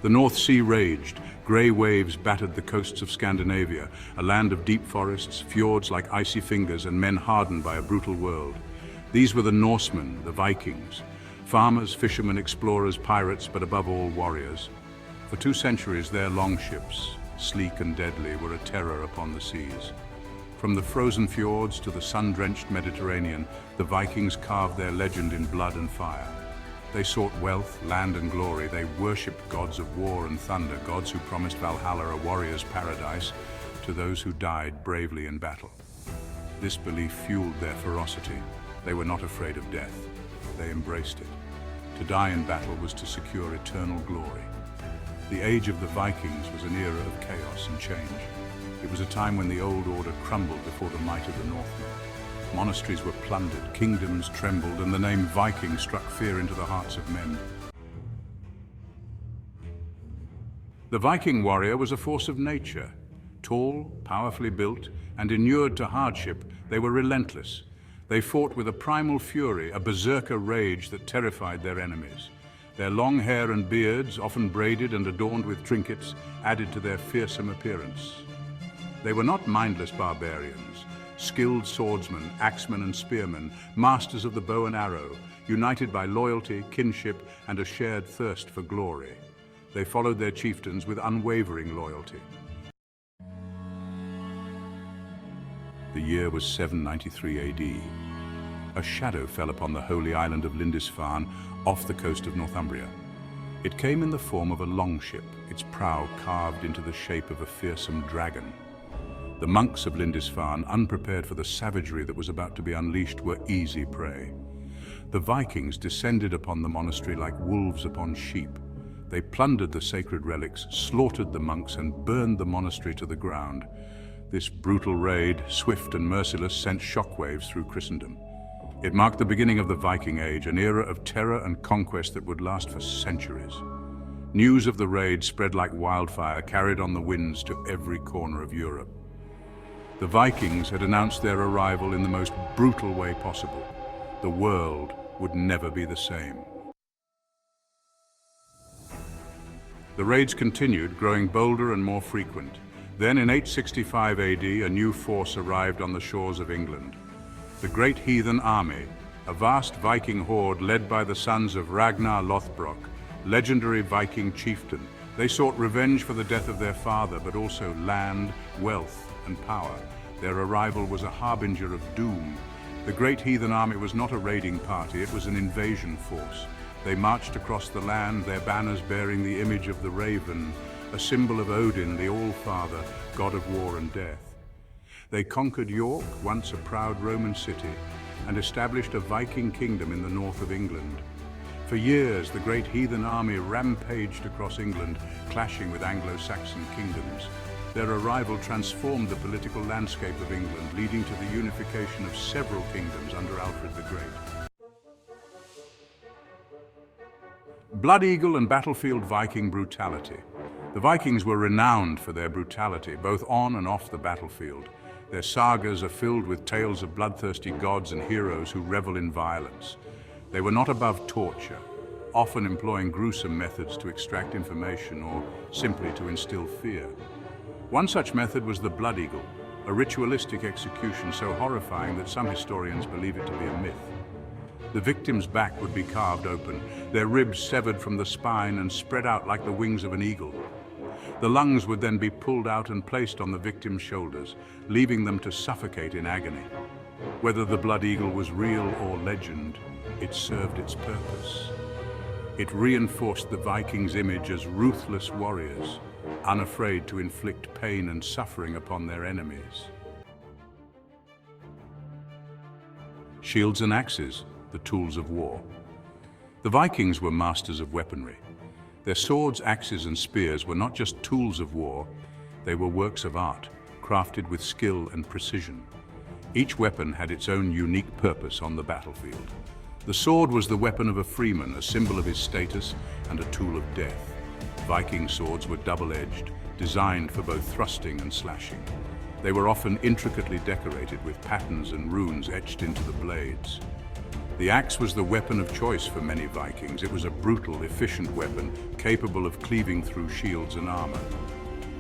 The North Sea raged. Grey waves battered the coasts of Scandinavia, a land of deep forests, fjords like icy fingers, and men hardened by a brutal world. These were the Norsemen, the Vikings. Farmers, fishermen, explorers, pirates, but above all, warriors. For 2 centuries, their longships, sleek and deadly, were a terror upon the seas. From the frozen fjords to the sun-drenched Mediterranean, the Vikings carved their legend in blood and fire. They sought wealth, land and glory. They worshipped gods of war and thunder, gods who promised Valhalla, a warrior's paradise, to those who died bravely in battle. This belief fueled their ferocity. They were not afraid of death. They embraced it. To die in battle was to secure eternal glory. The age of the Vikings was an era of chaos and change. It was a time when the old order crumbled before the might of the Northmen. Monasteries were plundered, kingdoms trembled, and the name Viking struck fear into the hearts of men. The Viking warrior was a force of nature. Tall, powerfully built, and inured to hardship, they were relentless. They fought with a primal fury, a berserker rage that terrified their enemies. Their long hair and beards, often braided and adorned with trinkets, added to their fearsome appearance. They were not mindless barbarians. Skilled swordsmen, axemen and spearmen, masters of the bow and arrow, united by loyalty, kinship, and a shared thirst for glory. They followed their chieftains with unwavering loyalty. The year was 793 AD. A shadow fell upon the holy island of Lindisfarne, off the coast of Northumbria. It came in the form of a longship, its prow carved into the shape of a fearsome dragon. The monks of Lindisfarne, unprepared for the savagery that was about to be unleashed, were easy prey. The Vikings descended upon the monastery like wolves upon sheep. They plundered the sacred relics, slaughtered the monks, and burned the monastery to the ground. This brutal raid, swift and merciless, sent shockwaves through Christendom. It marked the beginning of the Viking Age, an era of terror and conquest that would last for centuries. News of the raid spread like wildfire, carried on the winds to every corner of Europe. The Vikings had announced their arrival in the most brutal way possible. The world would never be the same. The raids continued, growing bolder and more frequent. Then in 865 AD, a new force arrived on the shores of England. The Great Heathen Army, a vast Viking horde led by the sons of Ragnar Lothbrok, legendary Viking chieftain. They sought revenge for the death of their father, but also land, wealth, and power. Their arrival was a harbinger of doom. The Great Heathen Army was not a raiding party, it was an invasion force. They marched across the land, their banners bearing the image of the raven, a symbol of Odin, the All-Father, god of war and death. They conquered York, once a proud Roman city, and established a Viking kingdom in the north of England. For years, the Great Heathen Army rampaged across England, clashing with Anglo-Saxon kingdoms. Their arrival transformed the political landscape of England, leading to the unification of several kingdoms under Alfred the Great. Blood Eagle and battlefield Viking brutality. The Vikings were renowned for their brutality, both on and off the battlefield. Their sagas are filled with tales of bloodthirsty gods and heroes who revel in violence. They were not above torture, often employing gruesome methods to extract information or simply to instill fear. One such method was the Blood Eagle, a ritualistic execution so horrifying that some historians believe it to be a myth. The victim's back would be carved open, their ribs severed from the spine and spread out like the wings of an eagle. The lungs would then be pulled out and placed on the victim's shoulders, leaving them to suffocate in agony. Whether the Blood Eagle was real or legend, it served its purpose. It reinforced the Vikings' image as ruthless warriors, unafraid to inflict pain and suffering upon their enemies. Shields and axes, the tools of war. The Vikings were masters of weaponry. Their swords, axes, and spears were not just tools of war, they were works of art, crafted with skill and precision. Each weapon had its own unique purpose on the battlefield. The sword was the weapon of a freeman, a symbol of his status and a tool of death. Viking swords were double-edged, designed for both thrusting and slashing. They were often intricately decorated with patterns and runes etched into the blades. The axe was the weapon of choice for many Vikings. It was a brutal, efficient weapon, capable of cleaving through shields and armor.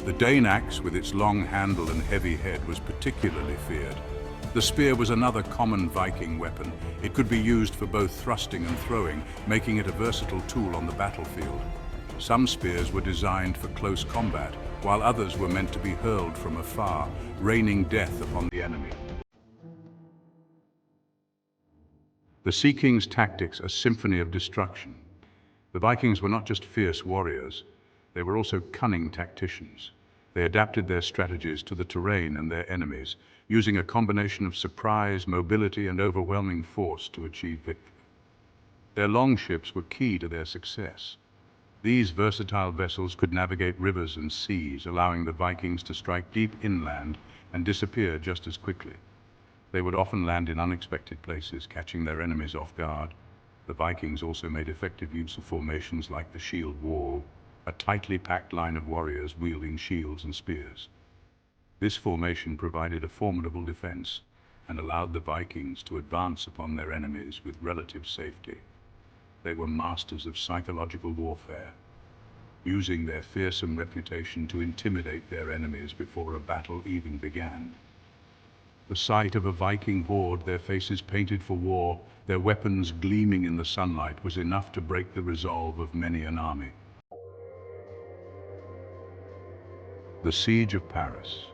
The Dane axe, with its long handle and heavy head, was particularly feared. The spear was another common Viking weapon. It could be used for both thrusting and throwing, making it a versatile tool on the battlefield. Some spears were designed for close combat, while others were meant to be hurled from afar, raining death upon the enemy. The Sea King's tactics, a symphony of destruction. The Vikings were not just fierce warriors, they were also cunning tacticians. They adapted their strategies to the terrain and their enemies, using a combination of surprise, mobility, and overwhelming force to achieve victory. Their longships were key to their success. These versatile vessels could navigate rivers and seas, allowing the Vikings to strike deep inland and disappear just as quickly. They would often land in unexpected places, catching their enemies off guard. The Vikings also made effective use of formations like the shield wall, a tightly packed line of warriors wielding shields and spears. This formation provided a formidable defense and allowed the Vikings to advance upon their enemies with relative safety. They were masters of psychological warfare, using their fearsome reputation to intimidate their enemies before a battle even began. The sight of a Viking horde, their faces painted for war, their weapons gleaming in the sunlight, was enough to break the resolve of many an army. The Siege of Paris.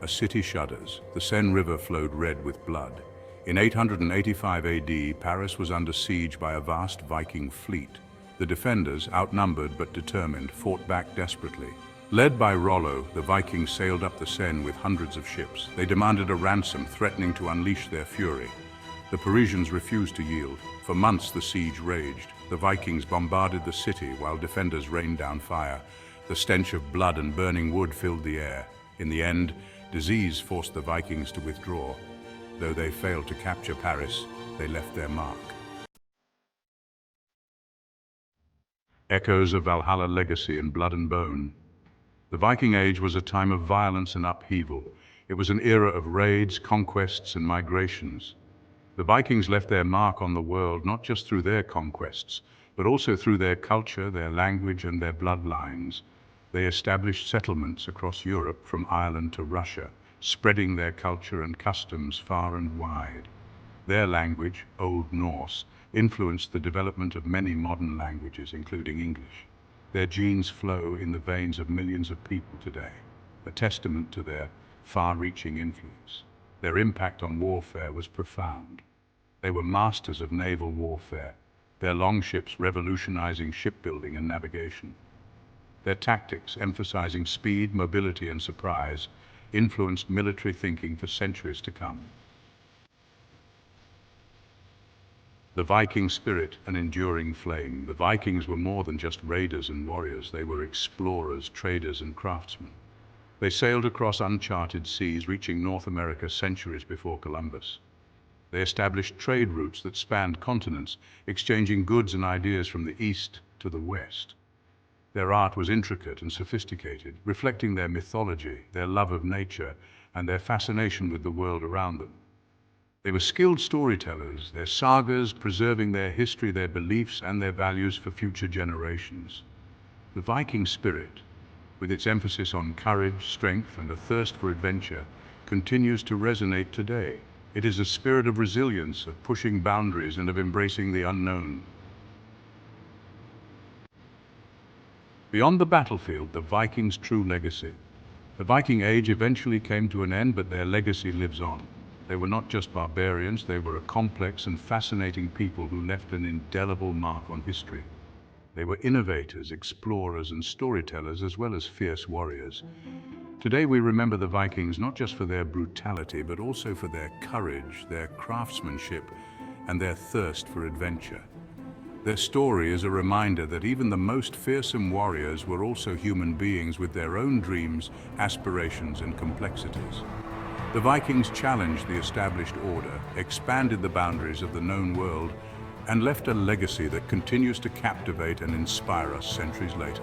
A city shudders. The Seine River flowed red with blood. In 885 AD, Paris was under siege by a vast Viking fleet. The defenders, outnumbered but determined, fought back desperately. Led by Rollo, the Vikings sailed up the Seine with hundreds of ships. They demanded a ransom, threatening to unleash their fury. The Parisians refused to yield. For months the siege raged. The Vikings bombarded the city while defenders rained down fire. The stench of blood and burning wood filled the air. In the end, disease forced the Vikings to withdraw. Though they failed to capture Paris, they left their mark. Echoes of Valhalla legacy in blood and bone. The Viking Age was a time of violence and upheaval. It was an era of raids, conquests, and migrations. The Vikings left their mark on the world not just through their conquests, but also through their culture, their language, and their bloodlines. They established settlements across Europe from Ireland to Russia, spreading their culture and customs far and wide. Their language, Old Norse, influenced the development of many modern languages, including English. Their genes flow in the veins of millions of people today, a testament to their far-reaching influence. Their impact on warfare was profound. They were masters of naval warfare, their longships revolutionizing shipbuilding and navigation. Their tactics, emphasizing speed, mobility, and surprise, influenced military thinking for centuries to come. The Viking spirit, an enduring flame. The Vikings were more than just raiders and warriors. They were explorers, traders, and craftsmen. They sailed across uncharted seas, reaching North America centuries before Columbus. They established trade routes that spanned continents, exchanging goods and ideas from the east to the west. Their art was intricate and sophisticated, reflecting their mythology, their love of nature, and their fascination with the world around them. They were skilled storytellers, their sagas preserving their history, their beliefs, and their values for future generations. The Viking spirit, with its emphasis on courage, strength, and a thirst for adventure, continues to resonate today. It is a spirit of resilience, of pushing boundaries, and of embracing the unknown. Beyond the battlefield, the Vikings' true legacy. The Viking Age eventually came to an end, but their legacy lives on. They were not just barbarians, they were a complex and fascinating people who left an indelible mark on history. They were innovators, explorers, and storytellers, as well as fierce warriors. Today we remember the Vikings not just for their brutality, but also for their courage, their craftsmanship, and their thirst for adventure. Their story is a reminder that even the most fearsome warriors were also human beings with their own dreams, aspirations, and complexities. The Vikings challenged the established order, expanded the boundaries of the known world, and left a legacy that continues to captivate and inspire us centuries later.